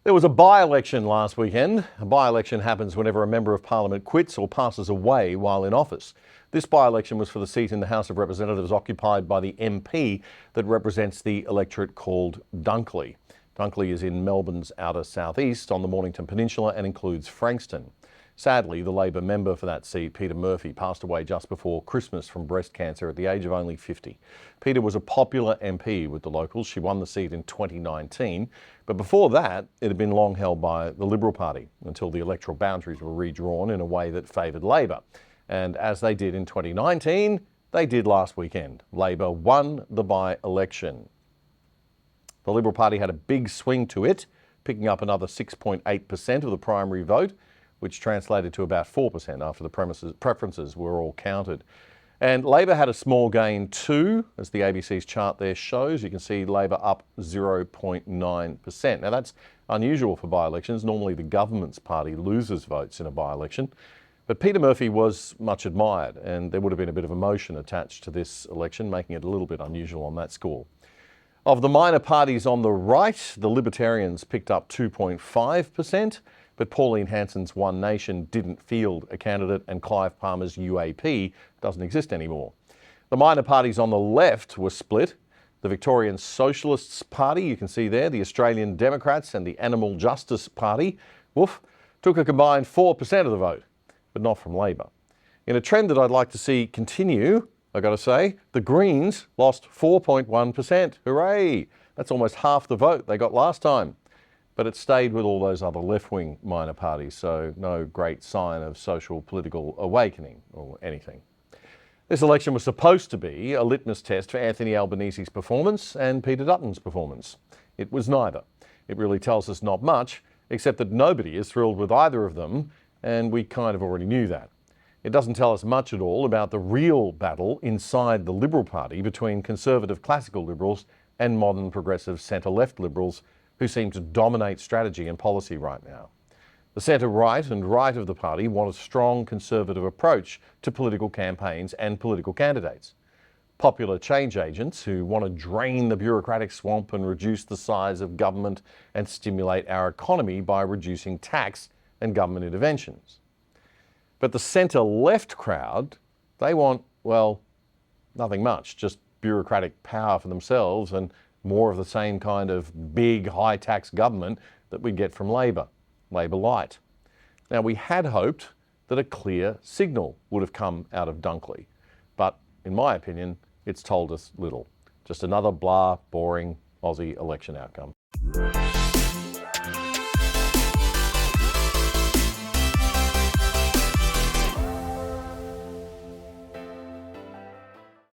There was a by-election last weekend. A by-election happens whenever a member of parliament quits or passes away while in office. This by-election was for the seat in the House of Representatives occupied by the MP that represents the electorate called Dunkley. Dunkley is in Melbourne's outer southeast on the Mornington Peninsula and includes Frankston. Sadly, the Labor member for that seat, Peter Murphy, passed away just before Christmas from breast cancer at the age of only 50. Peter was a popular MP with the locals. She won the seat in 2019, but before that, it had been long held by the Liberal Party until the electoral boundaries were redrawn in a way that favoured Labor. And as they did in 2019, they did last weekend. Labor won the by-election. The Liberal Party had a big swing to it, picking up another 6.8% of the primary vote, which translated to about 4% after the preferences were all counted. And Labor had a small gain too, as the ABC's chart there shows. You can see Labor up 0.9%. Now that's unusual for by-elections. Normally the government's party loses votes in a by-election. But Peter Murphy was much admired, and there would have been a bit of emotion attached to this election, making it a little bit unusual on that score. Of the minor parties on the right, the Libertarians picked up 2.5%, but Pauline Hanson's One Nation didn't field a candidate, and Clive Palmer's UAP doesn't exist anymore. The minor parties on the left were split. The Victorian Socialists Party, you can see there, the Australian Democrats and the Animal Justice Party, took a combined 4% of the vote, but not from Labor. In a trend that I'd like to see continue, I've got to say, the Greens lost 4.1%. Hooray! That's almost half the vote they got last time. But it stayed with all those other left-wing minor parties, so no great sign of social political awakening or anything. This election was supposed to be a litmus test for Anthony Albanese's performance and Peter Dutton's performance. It was neither. It really tells us not much, except that nobody is thrilled with either of them, and we kind of already knew that. It doesn't tell us much at all about the real battle inside the Liberal Party between conservative classical Liberals and modern progressive centre-left Liberals who seem to dominate strategy and policy right now. The centre-right and right of the party want a strong conservative approach to political campaigns and political candidates. Popular change agents who want to drain the bureaucratic swamp and reduce the size of government and stimulate our economy by reducing tax and government interventions. But the centre-left crowd, they want, well, nothing much, just bureaucratic power for themselves and more of the same kind of big, high-tax government that we get from Labor, Labor Light. Now, we had hoped that a clear signal would have come out of Dunkley, but in my opinion, it's told us little. Just another blah, boring Aussie election outcome.